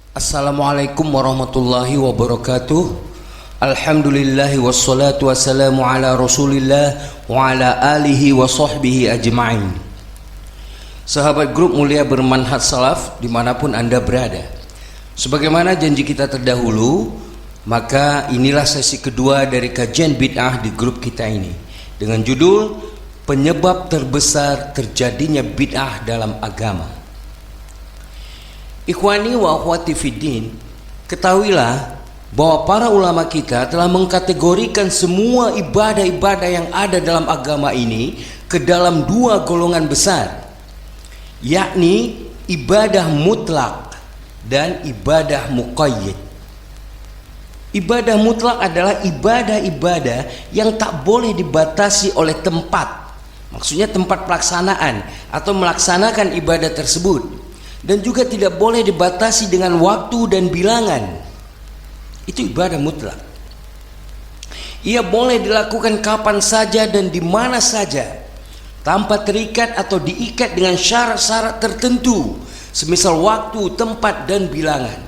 Assalamualaikum warahmatullahi wabarakatuh. Alhamdulillahi wassalatu wassalamu ala rasulillah wa ala alihi wa sahbihi ajma'in. Sahabat grup mulia bermanhaj salaf dimanapun anda berada, sebagaimana janji kita terdahulu, maka inilah sesi kedua dari kajian bid'ah di grup kita ini dengan judul penyebab terbesar terjadinya bid'ah dalam agama. Ikhwani wa akhwati fiddin, ketahuilah bahwa para ulama kita telah mengkategorikan semua ibadah-ibadah yang ada dalam agama ini ke dalam dua golongan besar, yakni ibadah mutlak dan ibadah muqayyad. Ibadah mutlak adalah ibadah-ibadah yang tak boleh dibatasi oleh tempat, maksudnya tempat pelaksanaan atau melaksanakan ibadah tersebut, dan juga tidak boleh dibatasi dengan waktu dan bilangan. Itu ibadah mutlak. Ia boleh dilakukan kapan saja dan di mana saja, tanpa terikat atau diikat dengan syarat-syarat tertentu, semisal waktu, tempat, dan bilangan.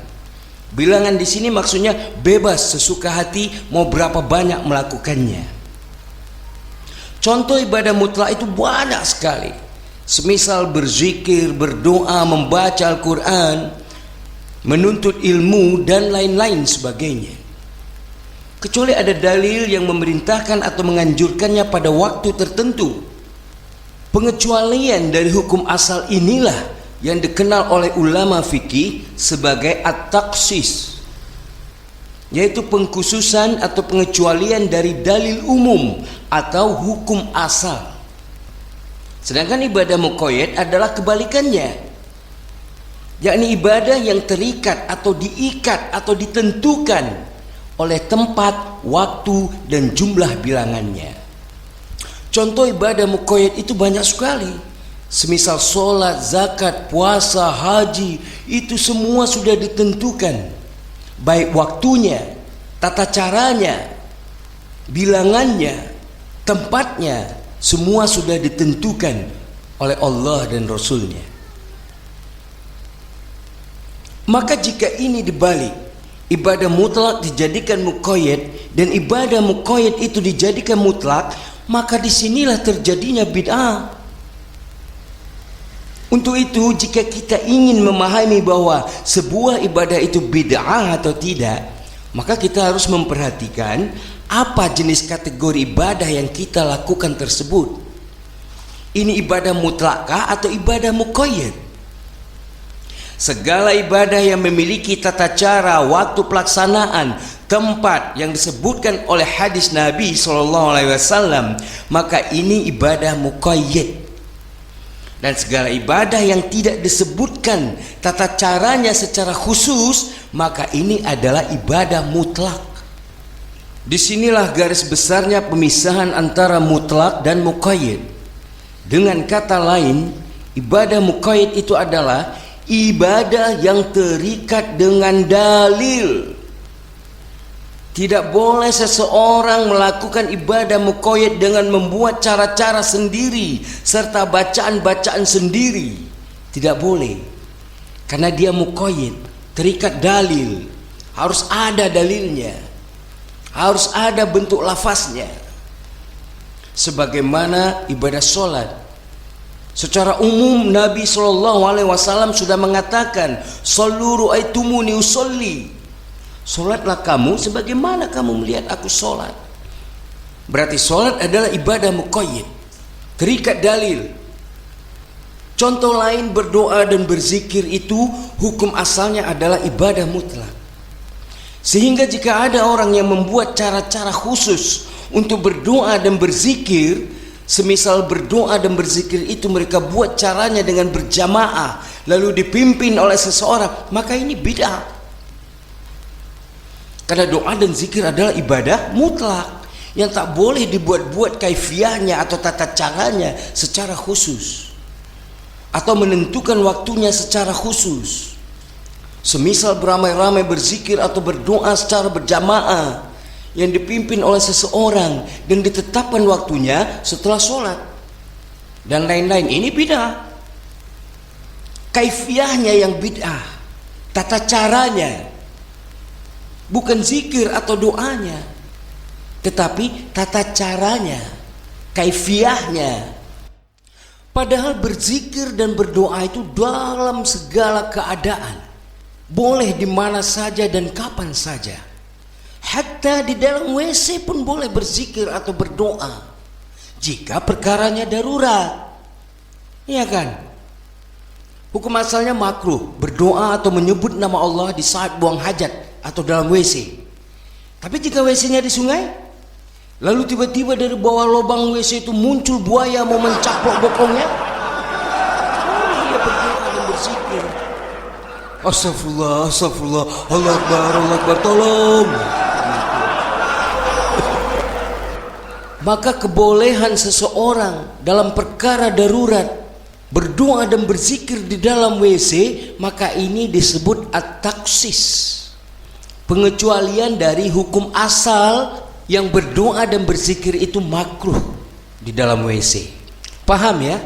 Bilangan di sini maksudnya bebas sesuka hati mau berapa banyak melakukannya. Contoh ibadah mutlak itu banyak sekali. Semisal berzikir, berdoa, membaca Al-Quran, menuntut ilmu, dan lain-lain sebagainya. Kecuali ada dalil yang memerintahkan atau menganjurkannya pada waktu tertentu. Pengecualian dari hukum asal inilah yang dikenal oleh ulama fikih sebagai at-takhsis, yaitu pengkhususan atau pengecualian dari dalil umum atau hukum asal. Sedangkan ibadah muqayyad adalah kebalikannya, yakni ibadah yang terikat atau diikat atau ditentukan oleh tempat, waktu, dan jumlah bilangannya. Contoh ibadah muqayyad itu banyak sekali, semisal sholat, zakat, puasa, haji, itu semua sudah ditentukan, baik waktunya, tata caranya, bilangannya, tempatnya, semua sudah ditentukan oleh Allah dan Rasulnya. Maka jika ini dibalik, ibadah mutlak dijadikan muqayyad dan ibadah muqayyad itu dijadikan mutlak, maka disinilah terjadinya bid'ah. Untuk itu, jika kita ingin memahami bahwa sebuah ibadah itu bid'ah atau tidak, maka kita harus memperhatikan apa jenis kategori ibadah yang kita lakukan tersebut. Ini ibadah mutlakkah atau ibadah muqayyad? Segala ibadah yang memiliki tata cara, waktu pelaksanaan, tempat yang disebutkan oleh hadis Nabi SAW, maka ini ibadah muqayyad. Dan segala ibadah yang tidak disebutkan tata caranya secara khusus, maka ini adalah ibadah mutlak. Disinilah garis besarnya pemisahan antara mutlak dan muqayyad. Dengan kata lain, ibadah muqayyad itu adalah ibadah yang terikat dengan dalil. Tidak boleh seseorang melakukan ibadah muqayyad dengan membuat cara-cara sendiri serta bacaan-bacaan sendiri. Tidak boleh, karena dia muqayyad, terikat dalil. Harus ada dalilnya, harus ada bentuk lafaznya. Sebagaimana ibadah sholat, secara umum Nabi SAW sudah mengatakan, "Shollu ru'aitumuni usolli." Sholatlah kamu sebagaimana kamu melihat aku sholat. Berarti sholat adalah ibadah muqayyad, terikat dalil. Contoh lain, berdoa dan berzikir itu hukum asalnya adalah ibadah mutlak. Sehingga jika ada orang yang membuat cara-cara khusus untuk berdoa dan berzikir, semisal berdoa dan berzikir itu mereka buat caranya dengan berjamaah lalu dipimpin oleh seseorang, maka ini bid'ah. Karena doa dan zikir adalah ibadah mutlak yang tak boleh dibuat-buat kaifiyahnya atau tata caranya secara khusus, atau menentukan waktunya secara khusus. Semisal beramai-ramai berzikir atau berdoa secara berjamaah yang dipimpin oleh seseorang dan ditetapkan waktunya setelah sholat dan lain-lain, ini bid'ah. Kaifiyahnya yang bid'ah. tata caranya, bukan zikir atau doanya, tetapi tata caranya, kaifiahnya. Padahal berzikir dan berdoa itu dalam segala keadaan, boleh di mana saja dan kapan saja. Hatta di dalam WC pun boleh berzikir atau berdoa jika perkaranya darurat, iya kan? Hukum asalnya makruh berdoa atau menyebut nama Allah di saat buang hajat atau dalam WC. Tapi jika WC-nya di sungai, lalu tiba-tiba dari bawah lubang WC itu muncul buaya mau mencaplok bokongnya, dia berdoa dan berzikir. Astagfirullah, astagfirullah, Allah Akbar, tolong. Maka kebolehan seseorang dalam perkara darurat berdoa dan berzikir di dalam WC, maka ini disebut at-taksis, pengecualian dari hukum asal yang berdoa dan berzikir itu makruh di dalam WC. Paham ya?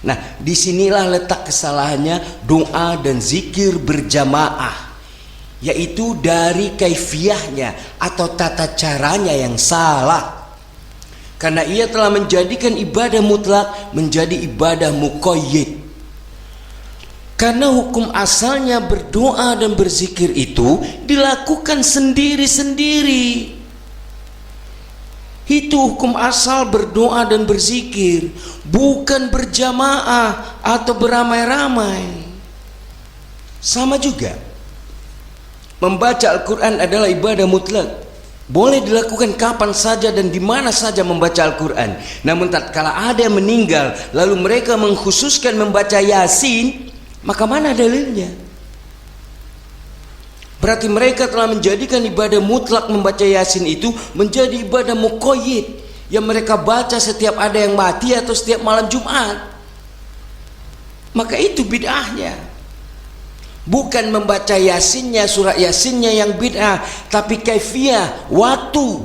Nah, disinilah letak kesalahannya doa dan zikir berjamaah, yaitu dari kaifiahnya atau tata caranya yang salah. Karena ia telah menjadikan ibadah mutlak menjadi ibadah muqayyid. Karena hukum asalnya berdoa dan berzikir itu dilakukan sendiri-sendiri. Itu hukum asal berdoa dan berzikir, bukan berjamaah atau beramai-ramai. Sama juga, membaca Al-Quran adalah ibadah mutlak. Boleh dilakukan kapan saja dan di mana saja membaca Al-Quran. Namun tatkala ada yang meninggal lalu mereka mengkhususkan membaca Yasin, maka mana dalilnya? Berarti mereka telah menjadikan ibadah mutlak membaca Yasin itu menjadi ibadah muqayyid yang mereka baca setiap ada yang mati atau setiap malam Jumat. Maka itu bid'ahnya. Bukan membaca Yasinnya, surat Yasinnya yang bid'ah, tapi kaifiyah, waktu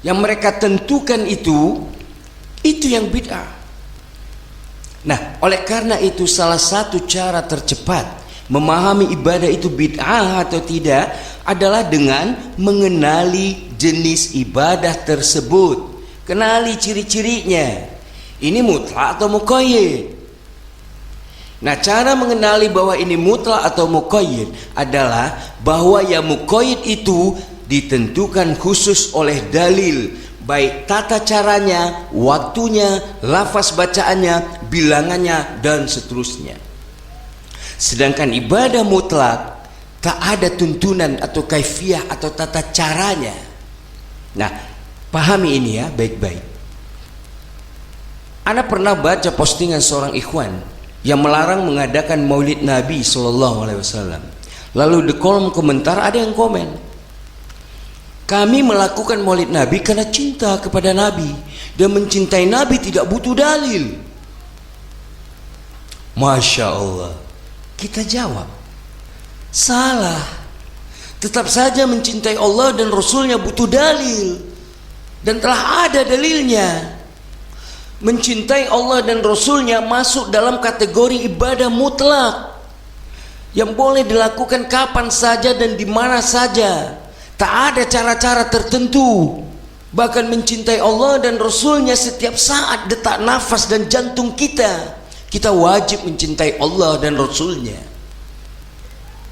yang mereka tentukan itu yang bid'ah. Nah, oleh karena itu salah satu cara tercepat memahami ibadah itu bid'ah atau tidak adalah dengan mengenali jenis ibadah tersebut. Kenali ciri-cirinya. Ini mutlak atau muqayyid. Nah, cara mengenali bahwa ini mutlak atau muqayyid adalah bahwa yang muqayyid itu ditentukan khusus oleh dalil, baik tata caranya, waktunya, lafaz bacaannya, bilangannya, dan seterusnya. Sedangkan ibadah mutlak tak ada tuntunan atau kaifiyah atau tata caranya. Nah, pahami ini ya baik-baik. Ana pernah baca postingan seorang ikhwan yang melarang mengadakan maulid Nabi SAW. Lalu di kolom komentar ada yang komen, kami melakukan maulid Nabi karena cinta kepada Nabi, dan mencintai Nabi tidak butuh dalil. Masya Allah. Kita jawab, salah. Tetap saja mencintai Allah dan Rasulnya butuh dalil, dan telah ada dalilnya. Mencintai Allah dan Rasulnya masuk dalam kategori ibadah mutlak yang boleh dilakukan kapan saja dan di mana saja. Tak ada cara-cara tertentu. Bahkan mencintai Allah dan Rasulnya setiap saat detak nafas dan jantung kita, kita wajib mencintai Allah dan Rasulnya.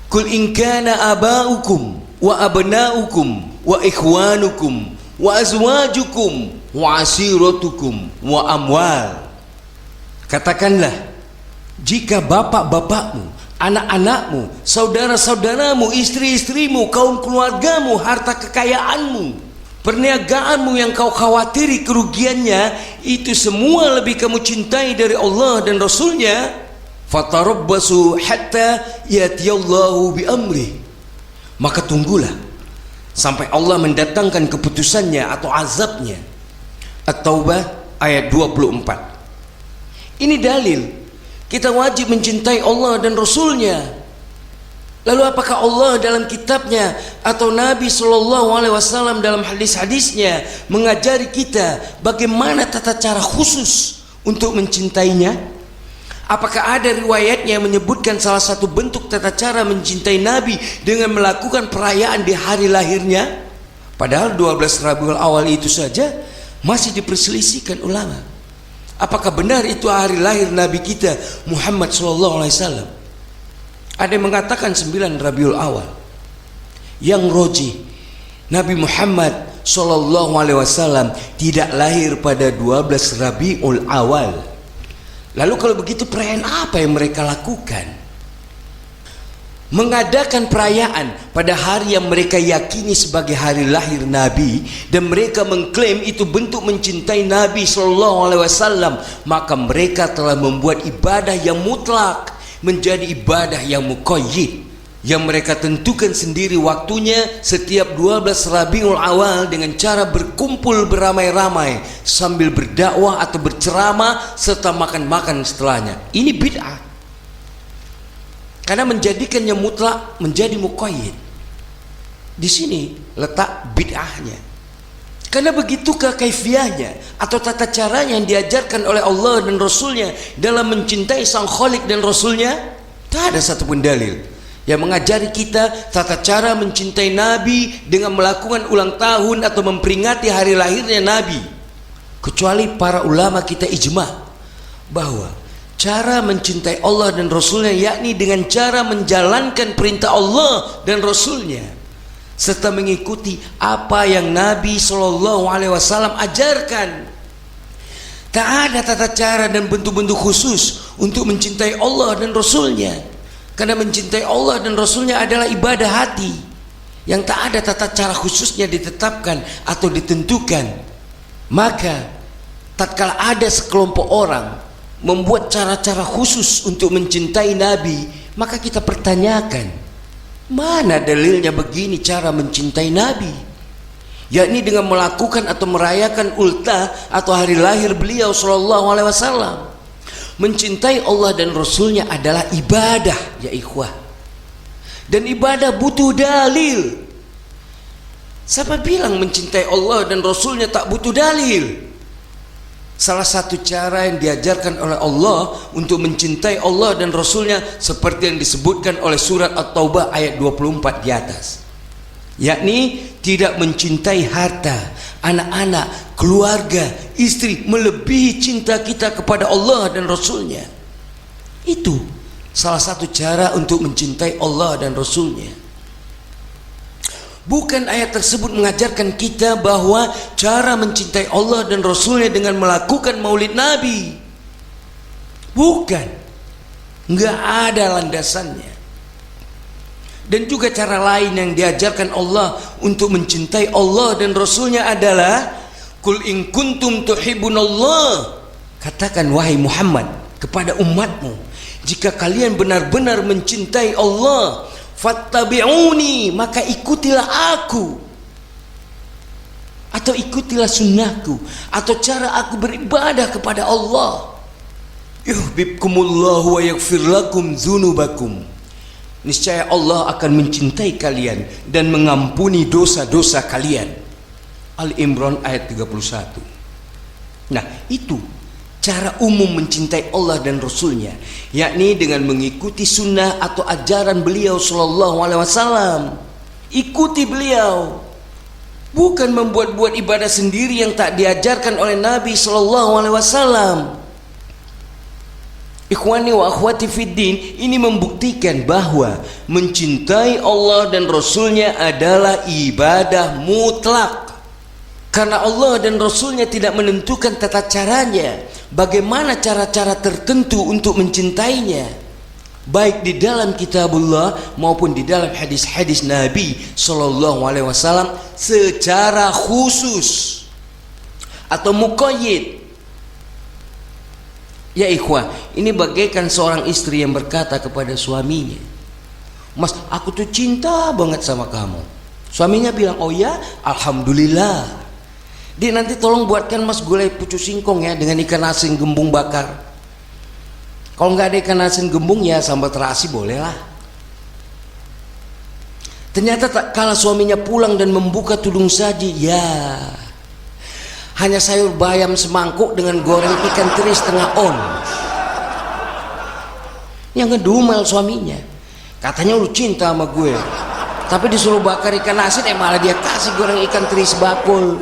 Kul in kana aba'ukum wa abna'ukum wa ikhwanukum wa azwajukum wa asiratukum wa amwal. Katakanlah, jika bapak-bapakmu, anak-anakmu, saudara-saudaramu, istri-istrimu, kaum keluargamu, harta kekayaanmu, perniagaanmu yang kau khawatiri kerugiannya, itu semua lebih kamu cintai dari Allah dan Rasulnya, fatarabbasu hatta yatiyallahu bi amri, maka tunggulah sampai Allah mendatangkan keputusannya atau azabnya. At-Taubah ayat 24. Ini dalil kita wajib mencintai Allah dan Rasulnya. Lalu apakah Allah dalam kitabnya atau Nabi SAW dalam hadis-hadisnya mengajari kita bagaimana tata cara khusus untuk mencintainya? Apakah ada riwayatnya yang menyebutkan salah satu bentuk tata cara mencintai Nabi dengan melakukan perayaan di hari lahirnya? Padahal 12 Rabiul Awal itu saja masih diperselisihkan ulama. Apakah benar itu hari lahir Nabi kita Muhammad SAW? Ada yang mengatakan 9 Rabiul Awal. Yang roji, Nabi Muhammad SAW tidak lahir pada 12 Rabiul Awal. Lalu kalau begitu perayaan apa yang mereka lakukan? Mengadakan perayaan pada hari yang mereka yakini sebagai hari lahir Nabi, dan mereka mengklaim itu bentuk mencintai Nabi SAW, maka mereka telah membuat ibadah yang mutlak menjadi ibadah yang muqayyid, yang mereka tentukan sendiri waktunya setiap 12 Rabiul Awal dengan cara berkumpul beramai-ramai sambil berdakwah atau berceramah serta makan-makan setelahnya. Ini bid'ah. Karena menjadikannya mutlak menjadi muqayyid. Di sini letak bid'ahnya. Karena begitukah kaifiahnya atau tata caranya yang diajarkan oleh Allah dan Rasulnya dalam mencintai Sang Khalik dan Rasulnya? Tak ada satupun dalil yang mengajari kita tata cara mencintai Nabi dengan melakukan ulang tahun atau memperingati hari lahirnya Nabi, kecuali para ulama kita ijma bahwa cara mencintai Allah dan Rasulnya yakni dengan cara menjalankan perintah Allah dan Rasulnya serta mengikuti apa yang Nabi SAW ajarkan. Tak ada tata cara dan bentuk-bentuk khusus untuk mencintai Allah dan Rasulnya. Karena mencintai Allah dan Rasulnya adalah ibadah hati yang tak ada tata cara khususnya ditetapkan atau ditentukan. Maka tatkala ada sekelompok orang membuat cara-cara khusus untuk mencintai Nabi, maka kita pertanyakan, mana dalilnya begini cara mencintai Nabi? Yakni dengan melakukan atau merayakan ultah atau hari lahir beliau SAW. Mencintai Allah dan Rasulnya adalah ibadah, ya ikhwah. Dan ibadah butuh dalil. Siapa bilang mencintai Allah dan Rasulnya tak butuh dalil? Salah satu cara yang diajarkan oleh Allah untuk mencintai Allah dan Rasulnya seperti yang disebutkan oleh surat At-Taubah ayat 24 di atas, yakni tidak mencintai harta, anak-anak, keluarga, istri melebihi cinta kita kepada Allah dan Rasulnya. Itu salah satu cara untuk mencintai Allah dan Rasulnya. Bukan ayat tersebut mengajarkan kita bahwa cara mencintai Allah dan Rasulnya dengan melakukan maulid Nabi. Bukan, nggak ada landasannya. Dan juga cara lain yang diajarkan Allah untuk mencintai Allah dan Rasulnya adalah Qul in kuntum tuhibbunallah, katakan wahai Muhammad kepada umatmu, jika kalian benar-benar mencintai Allah, fattabi'uni, maka ikutilah aku, atau ikutilah sunnahku, atau cara aku beribadah kepada Allah. Yuhibbukumullahu wa yaghfir lakum dzunubakum, niscaya Allah akan mencintai kalian dan mengampuni dosa-dosa kalian. Al-Imran ayat 31. Nah, itu cara umum mencintai Allah dan Rasulnya, yakni dengan mengikuti sunnah atau ajaran beliau SAW. Ikuti beliau, bukan membuat-buat ibadah sendiri yang tak diajarkan oleh Nabi SAW. Ikhwani wa akhwati fiddin, ini membuktikan bahwa mencintai Allah dan Rasulnya adalah ibadah mutlak. Karena Allah dan Rasulnya tidak menentukan tata caranya, bagaimana cara-cara tertentu untuk mencintainya, baik di dalam kitabullah maupun di dalam hadis-hadis Nabi SAW secara khusus atau muqayyid. Ya ikhwah, ini bagaikan seorang istri yang berkata kepada suaminya, "Mas, aku tuh cinta banget sama kamu." Suaminya bilang, "Oh ya, alhamdulillah. Dia nanti tolong buatkan Mas gulai pucuk singkong ya dengan ikan asin gembung bakar. Kalau nggak ada ikan asin gembung ya sambal terasi boleh lah." Ternyata tak kala suaminya pulang dan membuka tudung saji, ya hanya sayur bayam semangkuk dengan goreng ikan teri setengah on. Yang ngedumel suaminya. Katanya lu cinta sama gue, tapi disuruh bakar ikan asin malah dia kasih goreng ikan teri sebakul.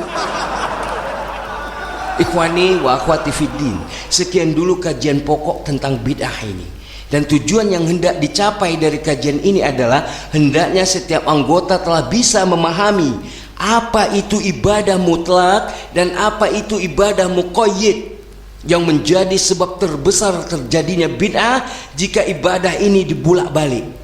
Ikhwani wa akhwati fiddin, sekian dulu kajian pokok tentang bid'ah ini. Dan tujuan yang hendak dicapai dari kajian ini adalah hendaknya setiap anggota telah bisa memahami apa itu ibadah mutlak dan apa itu ibadah muqayyid, yang menjadi sebab terbesar terjadinya bid'ah jika ibadah ini dibulak-balik.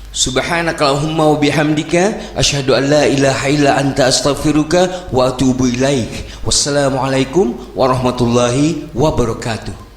Subhanakallahumma wa bihamdika asyhadu an la ilaha illa anta astaghfiruka wa atubu ilaik. Wassalamualaikum warahmatullahi wabarakatuh.